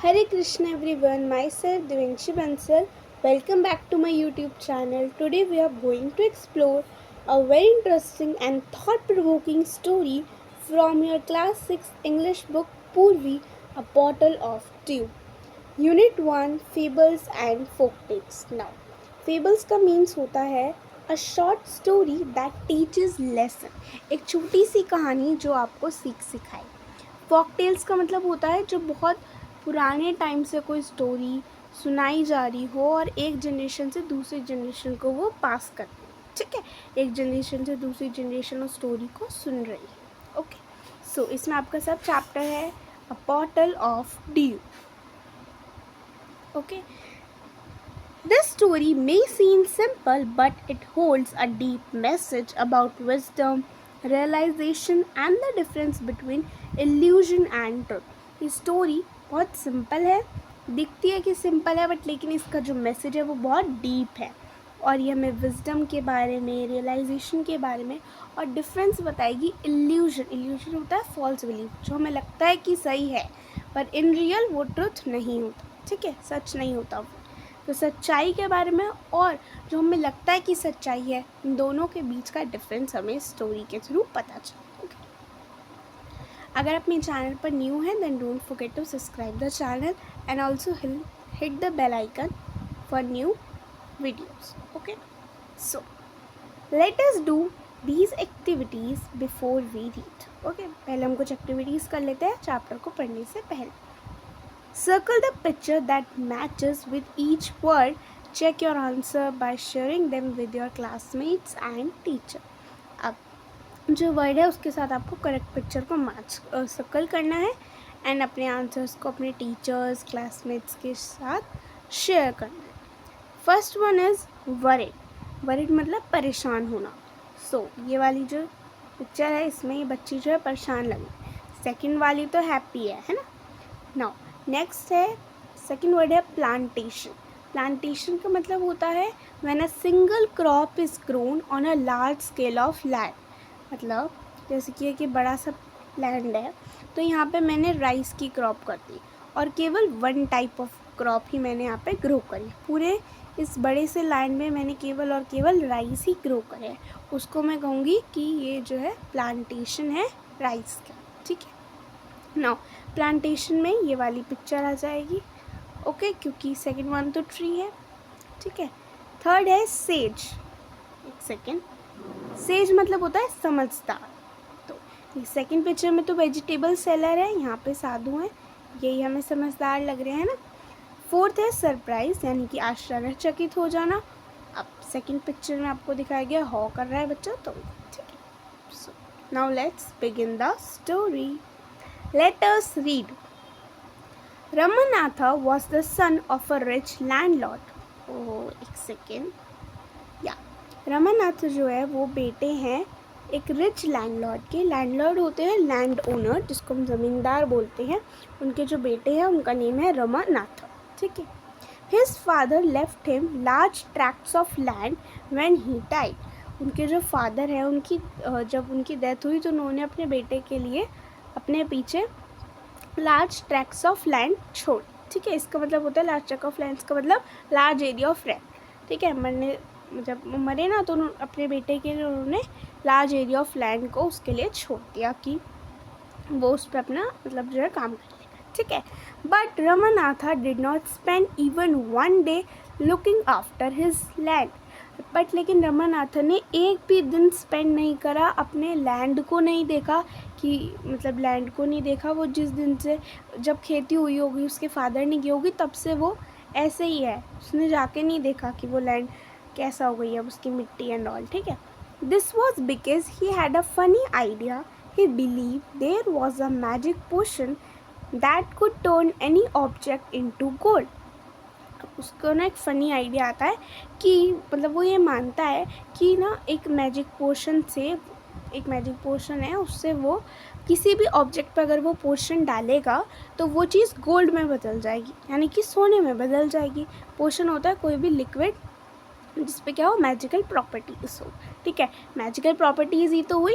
Hare Krishna everyone, myself Devanshi Bansal. Welcome back to my YouTube channel. Today we are going to explore a very interesting and thought-provoking story from your class 6 English book Purvi, A Bottle of Dew. Unit 1, Fables and Folktales. Now, fables का means होता है a short story that teaches lesson. एक छोटी सी कहानी जो आपको सीख सिखाए. फॉकटेल्स का मतलब होता है जो बहुत पुराने टाइम से कोई स्टोरी सुनाई जा रही हो और एक जनरेशन से दूसरी जनरेशन को वो पास कर रही है. ठीक है, एक जनरेशन से दूसरी जनरेशन उस स्टोरी को सुन रही है. ओके, सो इसमें आपका सब चैप्टर है अ bottle of due. Okay, this story may seem simple, but it holds a deep message about wisdom, realization, and the difference between illusion and truth. ये स्टोरी बहुत सिंपल है, दिखती है कि सिंपल है, बट लेकिन इसका जो मैसेज है वो बहुत डीप है और ये हमें विजडम के बारे में, रियलाइजेशन के बारे में और डिफरेंस बताएगी. इल्यूजन होता है फॉल्स बिलीफ, जो हमें लगता है कि सही है पर इन रियल वो ट्रुथ नहीं होता. ठीक है, सच नहीं होता वो. तो सच्चाई के बारे में और जो हमें लगता है कि सच्चाई है, इन दोनों के बीच का डिफरेंस हमें स्टोरी के थ्रू पता चले. ओके, अगर आप मेरे चैनल पर न्यू हैं then don't forget to subscribe the channel and also hit the bell icon for new videos. Okay, so let us do these activities before we read. Okay, पहले हम कुछ एक्टिविटीज़ कर लेते हैं चैप्टर को पढ़ने से पहले. Circle the picture that matches with each word. Check your answer by sharing them with your classmates and teacher. अब जो वर्ड है उसके साथ आपको करेक्ट पिक्चर को मैच सर्कल करना है एंड अपने आंसर्स को अपने टीचर्स क्लासमेट्स के साथ शेयर करना है. First one is worried. Worried मतलब परेशान होना. सो ये वाली जो पिक्चर है इसमें ये बच्ची जो है परेशान लगी. सेकेंड वाली तो हैप्पी है ना. नाउ नेक्स्ट है सेकेंड वर्ड है प्लांटेशन. प्लांटेशन का मतलब होता है when a single crop is grown on a large scale of land. मतलब जैसे कि बड़ा सा लैंड है तो यहाँ पे मैंने राइस की क्रॉप कर दी और केवल वन टाइप ऑफ क्रॉप ही मैंने यहाँ पे ग्रो करी. पूरे इस बड़े से लैंड में मैंने केवल और केवल राइस ही ग्रो करे है. उसको मैं कहूँगी कि ये जो है प्लांटेशन है राइस का. ठीक है, नाउ प्लांटेशन में ये वाली पिक्चर आ जाएगी. ओके, क्योंकि सेकंड वन तो ट्री है. ठीक है, थर्ड है सेज. एक सेकेंड, सेज मतलब होता है समझदार. तो ये सेकंड पिक्चर में तो वेजिटेबल सेलर है, यहाँ पे साधु हैं, यही हमें समझदार लग रहे हैं ना. फोर्थ है सरप्राइज, यानी कि आश्चर्यचकित हो जाना. अब सेकंड पिक्चर में आपको दिखाया गया हॉ कर रहा है बच्चा. तो ठीक है, so now let's begin the story. Let us read. Ramanatha was the son of a rich landlord. Oh, एक सेकेंड. या रमानाथ जो है वो बेटे हैं एक रिच लैंडलॉर्ड के. लैंडलॉर्ड होते हैं लैंड ओनर, जिसको हम ज़मींदार बोलते हैं. उनके जो बेटे हैं उनका नेम है रमानाथ. ठीक है. His father left him large tracts of land when he died. उनके जो फादर हैं उनकी जब उनकी डेथ हुई तो उन्होंने अपने बेटे के लिए अपने पीछे लार्ज ट्रैक्ट्स ऑफ लैंड छोड़. ठीक है, इसका मतलब होता है लार्ज ट्रैक्ट ऑफ लैंड का मतलब लार्ज एरिया ऑफ लैंड. ठीक है, जब मरे ना तो अपने बेटे के लिए उन्होंने लार्ज एरिया ऑफ लैंड को उसके लिए छोड़ दिया कि वो उस पर अपना मतलब जो है काम कर लेगा. ठीक है, but Ramanatha did not spend even one day looking after his land. But लेकिन रमानाथन ने एक भी दिन स्पेंड नहीं करा, अपने लैंड को नहीं देखा कि मतलब लैंड को नहीं देखा. वो जिस दिन से जब खेती हुई होगी उसके फादर ने की होगी तब से वो ऐसे ही है. उसने जाके नहीं देखा कि वो लैंड कैसा हो गई है, उसकी मिट्टी एंड ऑल. ठीक है, this was because he had a funny idea. He believe there was a magic potion that could turn any object into gold. उसको ना एक फ़नी आइडिया आता है कि मतलब वो ये मानता है कि ना एक मैजिक पोशन है, उससे वो किसी भी ऑब्जेक्ट पर अगर वो पोशन डालेगा तो वो चीज़ गोल्ड में बदल जाएगी, यानी कि सोने में बदल जाएगी. पोशन होता है कोई भी लिक्विड जिस पे क्या हो मैजिकल प्रॉपर्टीज़ हो. ठीक है, मैजिकल प्रॉपर्टीज़ ही तो हुई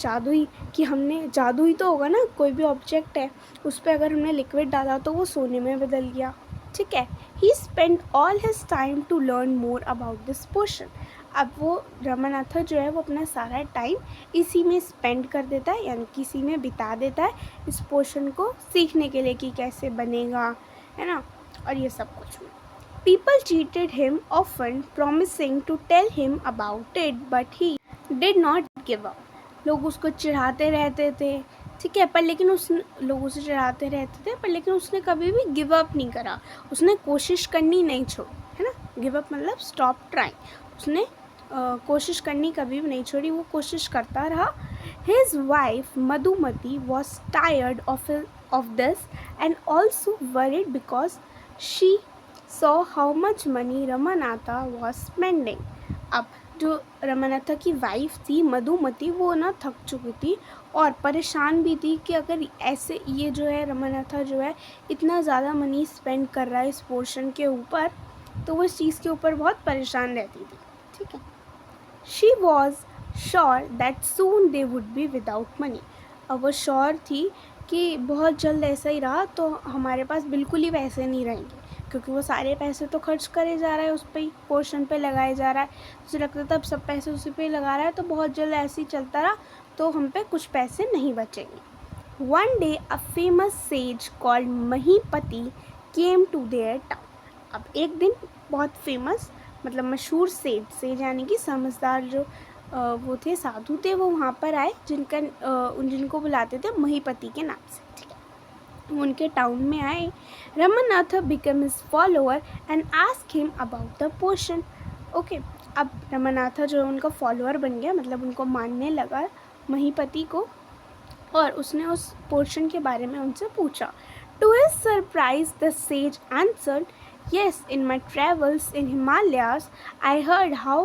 जादू ही, कि हमने जादू ही तो होगा ना, कोई भी ऑब्जेक्ट है उस पर अगर हमने लिक्विड डाला तो वो सोने में बदल गया। ठीक है। He spend all his time to learn more about this portion. अब वो रमानाथा जो है वो अपना सारा टाइम इसी में स्पेंड कर देता है, यानी कि इसी में बिता देता है इस पोर्शन को सीखने के लिए कि कैसे बनेगा, है ना, और ये सब कुछ। People cheated him often, promising to tell him about it, but he did not give up. लोग उसको चिढ़ाते रहते थे, ठीक है, पर लेकिन उस लोग उसे चिढ़ाते रहते थे, पर लेकिन उसने कभी भी गिव अप नहीं करा, उसने कोशिश करनी नहीं छोड़ी, है ना। गिव अप मतलब स्टॉप ट्राइंग, उसने कोशिश करनी कभी भी नहीं छोड़ी, वो कोशिश करता रहा। His wife Madhumati was tired of this and also worried because she saw how much money Ramanatha was spending. अब जो रमानाथा की वाइफ थी मधुमती, वो ना थक चुकी थी और परेशान भी थी कि अगर ऐसे ये जो है रमानाथा जो है इतना ज़्यादा मनी स्पेंड कर रहा है इस पोर्शन के ऊपर, तो वो इस चीज़ के ऊपर बहुत परेशान रहती थी। ठीक है। She was sure that soon they would be without money. अब वो श्योर थी कि बहुत जल्द ऐसा ही रहा तो हमारे पास बिल्कुल ही पैसे नहीं रहेंगे, क्योंकि वो सारे पैसे तो खर्च करे जा रहा है उस पर ही, पोर्शन पे लगाए जा रहा है। उसे लगता था अब सब पैसे उसी पे लगा रहा है तो बहुत जल्द ऐसे ही चलता रहा तो हम पे कुछ पैसे नहीं बचेंगे। One day a famous sage called Mahipati came to their town. अब एक दिन बहुत फेमस मतलब मशहूर सेज यानी कि समझदार जो वो थे, साधु थे, वो वहाँ पर आए, जिनको बुलाते थे महीपति के नाम से। ठीक है। वो उनके टाउन में आए। Ramanatha become his follower and ask him about the portion. Okay. अब रमानाथा जो है उनका फॉलोअर बन गया, मतलब उनको मानने लगा महीपति को, और उसने उस पोर्शन के बारे में उनसे पूछा। To his surprise the sage answered, yes, in my travels in Himalayas I heard how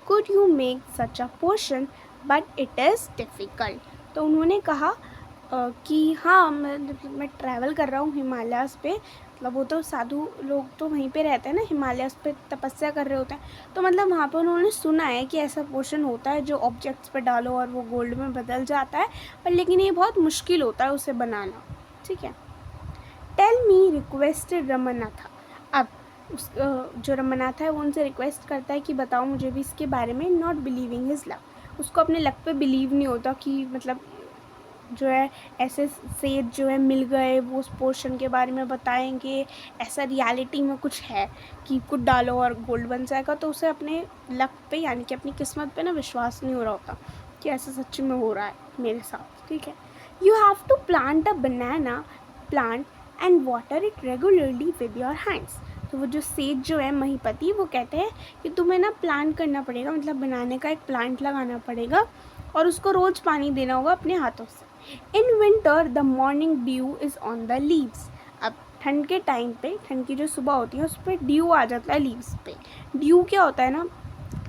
could you make such a potion but it is difficult। तो उन्होंने कहा कि हाँ मैं ट्रैवल कर रहा हूँ हिमालयास पे, मतलब वो तो साधु लोग तो वहीं पे रहते हैं ना, हिमालयास पे तपस्या कर रहे होते हैं, तो मतलब वहाँ पे उन्होंने सुना है कि ऐसा पोशन होता है जो ऑब्जेक्ट्स पे डालो और वो गोल्ड में बदल जाता है, पर लेकिन ये बहुत मुश्किल होता है उसे बनाना। ठीक है। Tell me requested Ramanatha. अब उस जो रमानाथा है वो उनसे रिक्वेस्ट करता है कि बताओ मुझे भी इसके बारे में। Not believing his luck. उसको अपने लक पे बिलीव नहीं होता कि मतलब जो है ऐसे सेज जो है मिल गए, वो उस पोर्शन के बारे में बताएंगे, ऐसा रियलिटी में कुछ है कि कुछ डालो और गोल्ड बन जाएगा, तो उसे अपने लक पे यानी कि अपनी किस्मत पे ना विश्वास नहीं हो रहा होता कि ऐसा सच्ची में हो रहा है मेरे साथ। ठीक है। You have to plant a banana plant and water it regularly with your hands. तो वो जो सेज जो है महीपति वो कहते हैं कि तुम्हें ना प्लांट करना पड़ेगा, मतलब बनाने का एक प्लांट लगाना पड़ेगा और उसको रोज़ पानी देना होगा अपने हाथों से। In winter the morning due is on the leaves. अब ठंड के टाइम पे, ठंड की जो सुबह होती है उस पर ड्यू आ जाता है लीव्स पे। ड्यू क्या होता है ना,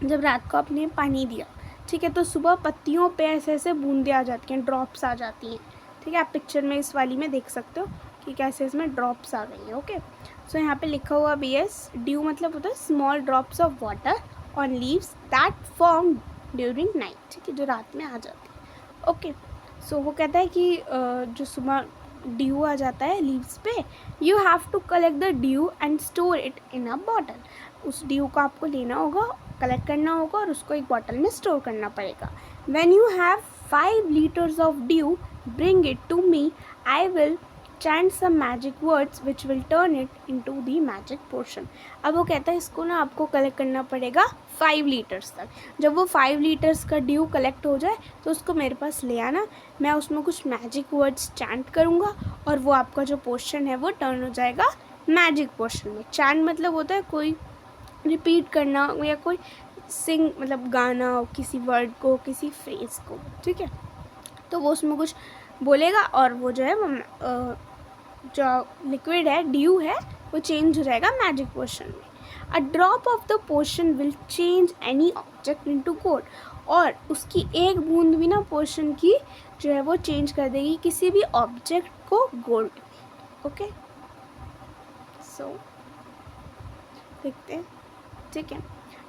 जब रात को आपने पानी दिया, ठीक है, तो सुबह पत्तियों पे ऐसे ऐसे बूंदें आ जाती हैं, ड्रॉप्स आ जाती हैं। ठीक है। आप पिक्चर में इस वाली में देख सकते हो कि कैसे इसमें ड्रॉप्स आ गई है। ओके। सो यहाँ पे लिखा हुआ भी है ड्यू मतलब होता है small drops of water on leaves that form during night. ठीक है, जो रात में आ जाती है। ओके। सो वो कहता है कि जो सुबह ड्यू आ जाता है लीव्स पे, you have to collect the dew and store it in a bottle. उस ड्यू को आपको लेना होगा, कलेक्ट करना होगा और उसको एक बॉटल में स्टोर करना पड़ेगा। When you have 5 liters of dew, bring it to me. I will chant some magic words which will turn it into the magic potion। अब वो कहता है इसको ना आपको कलेक्ट करना पड़ेगा 5 लीटर्स तक। जब वो 5 लीटर्स का ड्यू कलेक्ट हो जाए तो उसको मेरे पास ले आना, मैं उसमें कुछ मैजिक वर्ड्स चैंट करूँगा और वो आपका जो पोशन है वो टर्न हो जाएगा मैजिक पोशन में। चैंट मतलब होता है कोई रिपीट करना या कोई सिंग मतलब गाना किसी वर्ड को, किसी फ्रेज को। ठीक है। तो वो उसमें कुछ बोलेगा और वो जो है वो जो लिक्विड है ड्यू है वो चेंज हो जाएगा मैजिक पोशन में। A drop of the potion will change any object into gold. और उसकी एक बूंद भी ना पोशन की जो है वो चेंज कर देगी किसी भी ऑब्जेक्ट को गोल्ड। ओके। सो देखते हैं। ठीक है।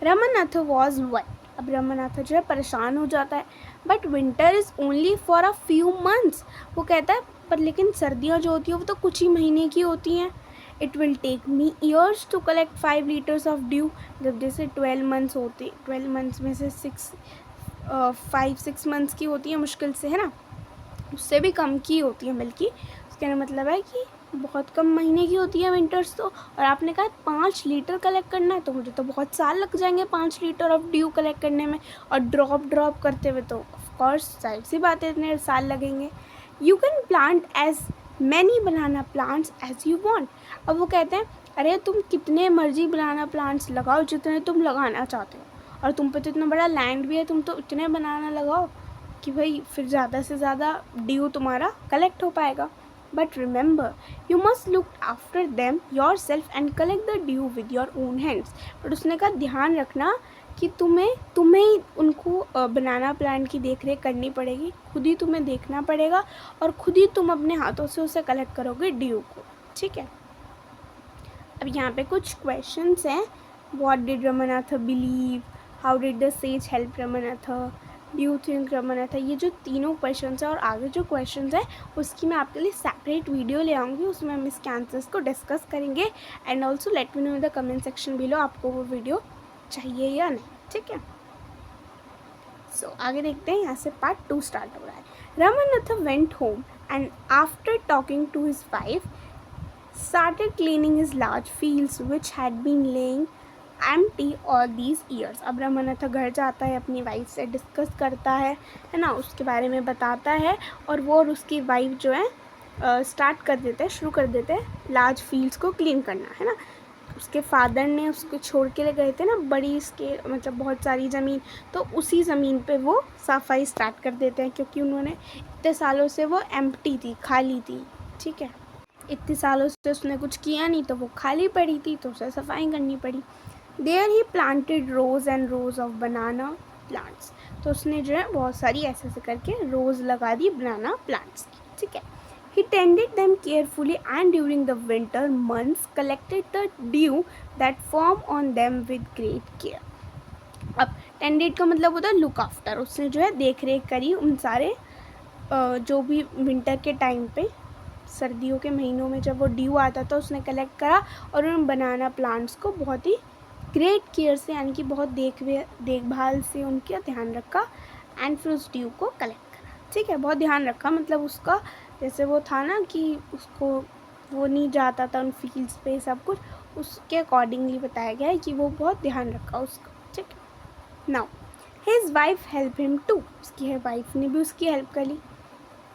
Ramanatha was white अब रमनाथ जो है परेशान हो जाता है, but winter is only for a few months. वो कहता है पर लेकिन सर्दियाँ जो होती है वो तो कुछ ही महीने की होती हैं। It will take me years to collect 5 litres of dew. जब जैसे 12 मंथ्स होते, 12 मंथ्स में से 5-6 मंथ्स की होती है मुश्किल से, है ना, उससे भी कम की होती है बल्कि। उसका मतलब है कि बहुत कम महीने की होती है विंटर्स तो। और आपने कहा 5 लीटर कलेक्ट करना है, तो मुझे तो बहुत साल लग जाएंगे 5 लीटर ऑफ ड्यू कलेक्ट करने में, और ड्रॉप ड्रॉप करते हुए तो ऑफकोर्स जाहिर सी बात है इतने साल लगेंगे। You can plant as many banana plants as you want. अब वो कहते हैं अरे तुम कितने मर्जी बनाना प्लांट्स लगाओ जितने तुम लगाना चाहते हो, और तुम पे तो इतना बड़ा लैंड भी है, तुम तो इतने बनाना लगाओ कि भाई फिर ज़्यादा से ज़्यादा ड्यू तुम्हारा कलेक्ट हो पाएगा। But remember you must look after them your self and collect the due with your own hands. But उसने कहा ध्यान रखना कि तुम्हें ही उनको बनाना प्लांट की देख रेख करनी पड़ेगी, खुद ही तुम्हें देखना पड़ेगा, और खुद ही तुम अपने हाथों से उसे कलेक्ट करोगे ड्यू को, ठीक है। अब यहाँ पे कुछ क्वेश्चंस हैं। What did Ramnath believe, how did the sage help Ramnath, do you think Ramnath. ये जो तीनों क्वेश्चंस हैं और आगे जो क्वेश्चंस हैं उसकी मैं आपके लिए सेपरेट वीडियो ले आऊँगी, उसमें हम इसके आंसर्स को डिस्कस करेंगे। And also let me know in the comment section below आपको वो वीडियो चाहिए या नहीं, ठीक है। सो आगे देखते हैं, यहाँ से पार्ट 2 स्टार्ट हो रहा है। Ramnath went home and after talking to his wife started cleaning his large fields which had been laying empty all these years। अब रमनाथ घर जाता है, अपनी वाइफ से डिस्कस करता है ना, उसके बारे में बताता है, और वो और उसकी वाइफ जो है स्टार्ट कर देते हैं, शुरू कर देते हैं लार्ज फील्ड्स को क्लीन करना, है ना। उसके फादर ने उसको छोड़ के ले गए थे ना बड़ी इसके मतलब बहुत सारी ज़मीन, तो उसी ज़मीन पे वो सफाई स्टार्ट कर देते हैं, क्योंकि उन्होंने इतने सालों से वो एम्प्टी थी, खाली थी, ठीक है। इतने सालों से उसने कुछ किया नहीं तो वो खाली पड़ी थी, तो उसे सफाई करनी पड़ी। There he planted rows and rows of banana plants. तो उसने जो है बहुत सारी ऐसे ऐसे करके रोज़ लगा दी बनाना प्लांट्स की, ठीक है। He tended them carefully and during the winter months collected the dew that form on them with great care. अब टेंडेड का मतलब होता है लुक आफ्टर। उसने जो है देख रेख करी उन सारे जो भी विंटर के टाइम पे, सर्दियों के महीनों में जब वो ड्यू आता था उसने कलेक्ट करा, और उन बनाना प्लांट्स को बहुत ही ग्रेट केयर से यानी कि बहुत देखभाल से उनका ध्यान रखा, एंड फिर उस ड्यू को कलेक्ट करा, ठीक है। बहुत ध्यान रखा मतलब उसका, जैसे वो था ना कि उसको वो नहीं जाता था उन फील्ड्स पे, सब कुछ उसके अकॉर्डिंगली बताया गया है कि वो बहुत ध्यान रखा उसका, ठीक है। Now his wife help him too. उसकी वाइफ ने भी उसकी हेल्प करी।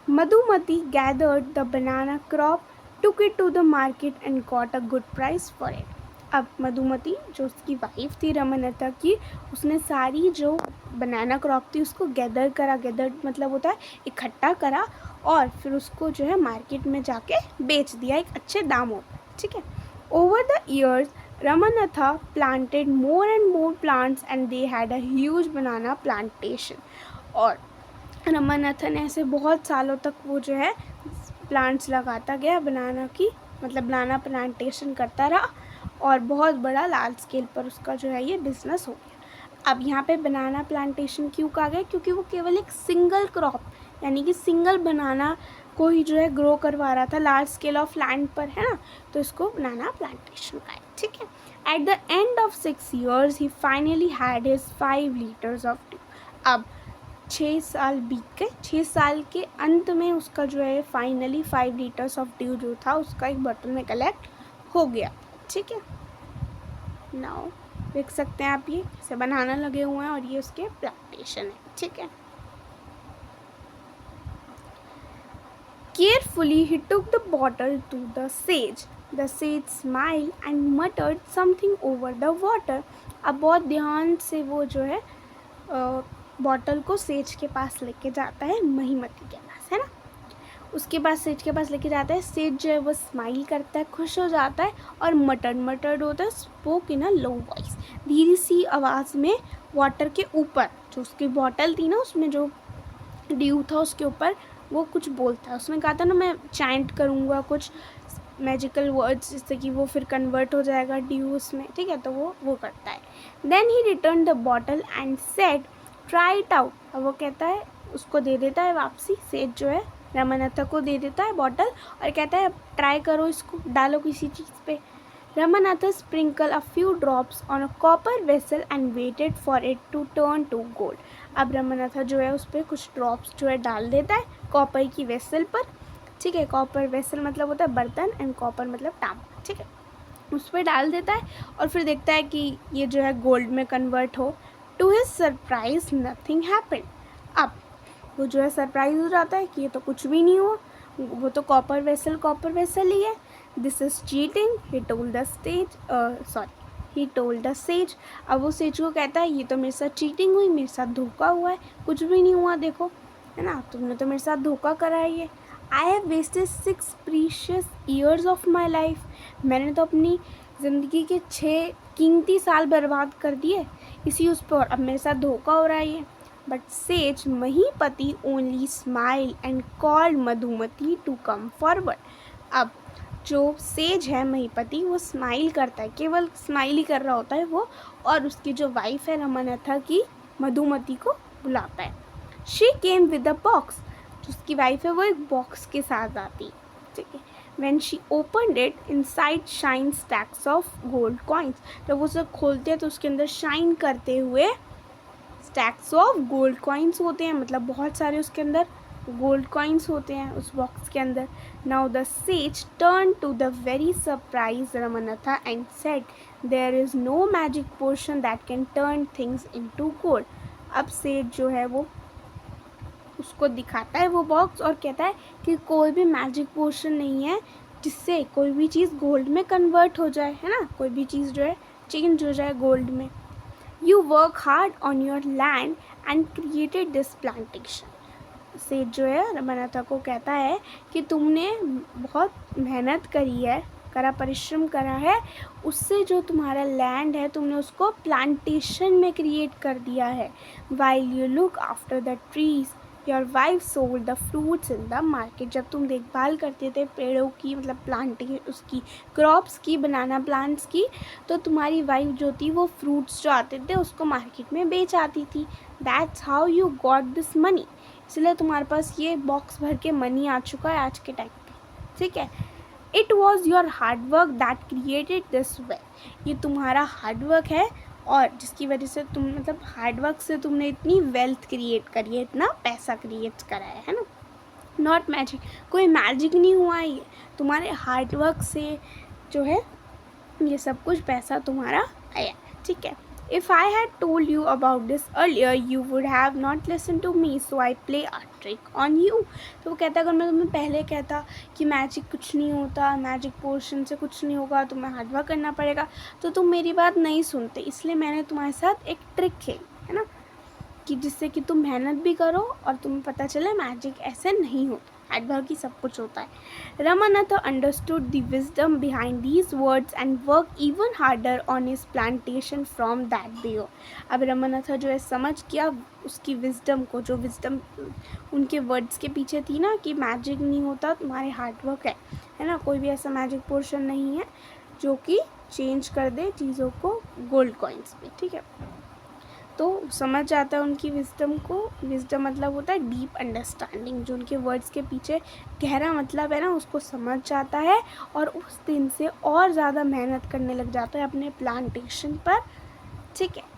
Madhumati gathered the banana crop, took it to the market and got a good price for it। अब मधुमती जो उसकी वाइफ थी रमनाथ की, उसने सारी जो बनाना क्रॉप थी उसको गैदर करा, गैदर मतलब होता है इकट्ठा करा, और फिर उसको जो है मार्केट में जाके बेच दिया एक अच्छे दामों पर, ठीक है। Over the years Ramnath planted more and more plants and they had a huge banana plantation. और रमनाथ ने ऐसे बहुत सालों तक वो जो है प्लांट्स लगाता गया बनाना की, मतलब बनाना प्लांटेशन करता रहा, और बहुत बड़ा लार्ज स्केल पर उसका जो है ये बिजनेस हो गया। अब यहाँ पे बनाना प्लांटेशन क्यों कहा गया, क्योंकि वो केवल एक सिंगल क्रॉप यानी कि सिंगल बनाना को ही जो है ग्रो करवा रहा था लार्ज स्केल ऑफ लैंड पर, है ना, तो इसको बनाना प्लांटेशन कहा है, ठीक है। At the end of 6 years he finally had his 5 liters of due. अब 6 साल बीत गए, 6 साल के अंत में उसका जो है फाइनली 5 लीटर्स ऑफ ड्यू जो था उसका एक बॉटल में कलेक्ट हो गया, ठीक है। नाउ देख सकते हैं आप ये कैसे बनाना लगे हुए हैं, और ये उसके प्लांटेशन है, ठीक है। Carefully he took the bottle to the sage. The sage smile and muttered something over the water. अब बहुत ध्यान से वो जो है बॉटल को सेज के पास लेके जाता है, महीमती के पास, है ना, उसके पास सेज के पास लेके जाता है। सेज जो है वो स्माइल करता है, खुश हो जाता है, और मटर्ड होता है spoke in a low voice, धीरे सी आवाज़ में वाटर के ऊपर जो उसकी बॉटल थी ना उसमें जो ड्यू था उसके ऊपर वो कुछ बोलता है। उसने कहा था ना मैं चैंट करूँगा कुछ, मैजिकल वर्ड्स, जिससे कि वो फिर कन्वर्ट हो जाएगा ड्यू उसमें, ठीक है। तो वो करता है। Then he return the bottle and said try it out. अब वो कहता है, उसको दे देता है वापसी, सेठ जो है रमनथा को दे देता है बॉटल और कहता है ट्राई करो, इसको डालो किसी चीज़ पे। Ramanatha sprinkled a few drops on a copper vessel and waited for it to turn to gold. अब रमनाथा जो है उस पर कुछ ड्रॉप्स जो है डाल देता है कॉपर की वेसल पर, ठीक है। कॉपर वेसल मतलब होता है बर्तन एंड कॉपर मतलब तांबा, ठीक है। उस पर डाल देता है और फिर देखता है कि ये जो है गोल्ड में कन्वर्ट हो। To his surprise nothing happened. अब वो जो है सरप्राइज हो जाता है कि ये तो कुछ भी नहीं हुआ, वो तो कॉपर वेसल ही है। This is cheating, he told the sage. अब वो सेज को कहता है ये तो मेरे साथ चीटिंग हुई, मेरे साथ धोखा हुआ है, कुछ भी नहीं हुआ, देखो है ना, तुमने तो मेरे साथ धोखा करा है। I have wasted 6 precious years of my life. मैंने तो अपनी ज़िंदगी के 6 कीमती साल बर्बाद कर दिए इसी उस पर, अब मेरे साथ धोखा हो रहा है। But sage Mahipati only smile and called Madhumati to come forward. अब जो सेज है महीपति, वो स्माइल करता है, केवल स्माइल ही कर रहा होता है वो, और उसकी जो वाइफ है रमनथा की मधुमती को बुलाता है। She came with a box. उसकी वाइफ है वो एक बॉक्स के साथ आती है, ठीक है। When she opened it, inside shine stacks of gold coins. जब वो उसे खोलते हैं तो उसके अंदर शाइन करते हुए स्टैक्स ऑफ गोल्ड कॉइन्स होते हैं, मतलब बहुत सारे उसके अंदर गोल्ड कॉइन्स होते हैं उस बॉक्स के अंदर। Now the sage turn to the very surprise Ramnatha and said there is no magic potion that can turn things into gold. अब सेज जो है वो उसको दिखाता है वो बॉक्स और कहता है कि कोई भी मैजिक पोशन नहीं है जिससे कोई भी चीज़ गोल्ड में कन्वर्ट हो जाए, है ना, कोई भी चीज़ जो है चेंज हो जाए गोल्ड में। You work hard on your land and created this plantation. सेठ जो है रमनथा को कहता है कि तुमने बहुत मेहनत करी है, परिश्रम करा है, उससे जो तुम्हारा लैंड है तुमने उसको प्लांटेशन में क्रिएट कर दिया है। While you look after the trees your wife sold the fruits in the market. जब तुम देखभाल करते थे पेड़ों की, मतलब प्लांटिंग उसकी, क्रॉप्स की, बनाना प्लांट्स की, तो तुम्हारी वाइफ जो थी वो फ्रूट्स जो आते थे उसको मार्केट में बेच आती थी। That's how you got this money. इसलिए तुम्हारे पास ये बॉक्स भर के मनी आ चुका है आज के टाइम पे, ठीक है। It was your hard work that created this wealth. ये तुम्हारा हार्डवर्क है और जिसकी वजह से तुम, मतलब हार्डवर्क से तुमने इतनी वेल्थ क्रिएट करी है, इतना पैसा क्रिएट करा है ना। नॉट मैजिक, कोई मैजिक नहीं हुआ है, ये तुम्हारे हार्डवर्क से जो है ये सब कुछ पैसा तुम्हारा आया, ठीक है। If I had told you about this earlier, you would have not listened to me, so I play a trick on you. तो वो कहता है अगर मैं तुम्हें पहले कहता कि मैजिक कुछ नहीं होता, मैजिक पोशन से कुछ नहीं होगा, तुम्हें हार्डवर्क करना पड़ेगा, तो तुम मेरी बात नहीं सुनते। इसलिए मैंने तुम्हारे साथ एक ट्रिक खेली, है ना, कि जिससे कि तुम मेहनत भी करो और तुम्हें पता चले मैजिक ऐसे नहीं होता, हार्डवर्क ही सब कुछ होता है। Ramnatha understood the wisdom behind these words and work even harder on his plantation from that day. अब रमनथा जो है समझ गया उसकी विजडम को, जो विजडम उनके वर्ड्स के पीछे थी ना, कि मैजिक नहीं होता, तुम्हारे हार्डवर्क है ना, कोई भी ऐसा मैजिक पोर्शन नहीं है जो कि चेंज कर दे चीज़ों को गोल्ड कॉइन्स में, ठीक है। तो समझ जाता है उनकी विजडम को। विजडम मतलब होता है डीप अंडरस्टैंडिंग, जो उनके वर्ड्स के पीछे गहरा मतलब है ना, उसको समझ जाता है और उस दिन से और ज़्यादा मेहनत करने लग जाता है अपने प्लांटेशन पर, ठीक है।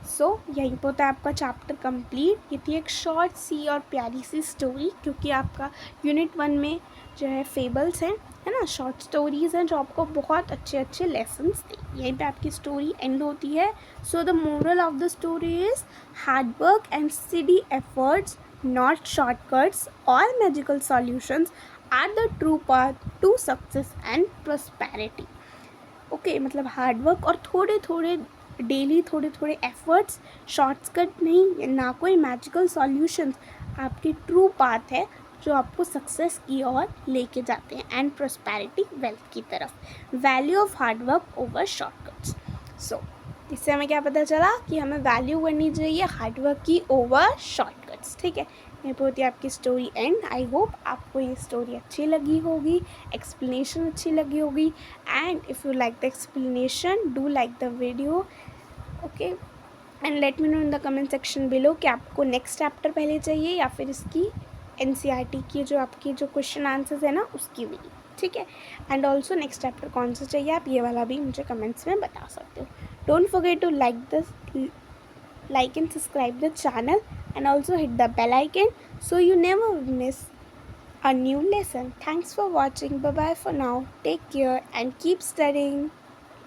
सो यहीं पर होता है आपका चैप्टर कंप्लीट। ये थी एक शॉर्ट सी और प्यारी सी स्टोरी, क्योंकि आपका यूनिट 1 में जो है फेबल्स हैं, है ना, शॉर्ट स्टोरीज़ हैं जो आपको बहुत अच्छे अच्छे लेसन्स दें। यहीं पे आपकी स्टोरी एंड होती है। So the moral of the story is hard work and study efforts, not shortcuts और magical solutions are the true path to success and prosperity. Okay, मतलब हार्डवर्क और थोड़े थोड़े डेली थोड़े थोड़े एफर्ट्स, शॉर्टकट नहीं, ना कोई मैजिकल सॉल्यूशंस, आपकी ट्रू पाथ है जो आपको सक्सेस की ओर लेके जाते हैं एंड प्रॉस्पेरिटी, वेल्थ की तरफ। Value of hard work over shortcuts. So इससे हमें क्या पता चला कि हमें वैल्यू करनी चाहिए हार्डवर्क की ओवर शॉर्टकट्स, ठीक है। यहीं पे होती है आपकी स्टोरी एंड। आई होप आपको ये स्टोरी अच्छी लगी होगी, एक्सप्लेनेशन अच्छी लगी होगी। And if you like the explanation, do like the video, okay, and let me know in the comment section below कि आपको नेक्स्ट चैप्टर पहले चाहिए या फिर इसकी NCERT की जो आपकी जो क्वेश्चन आंसर्स है ना उसकी वीडियो, ठीक है। एंड ऑल्सो नेक्स्ट चैप्टर कौन सा चाहिए आप ये वाला भी मुझे कमेंट्स में बता सकते हो। Don't forget to like and subscribe the channel, and also hit the bell icon so you never miss a new lesson. Thanks for watching. Bye bye for now. Take care and keep studying.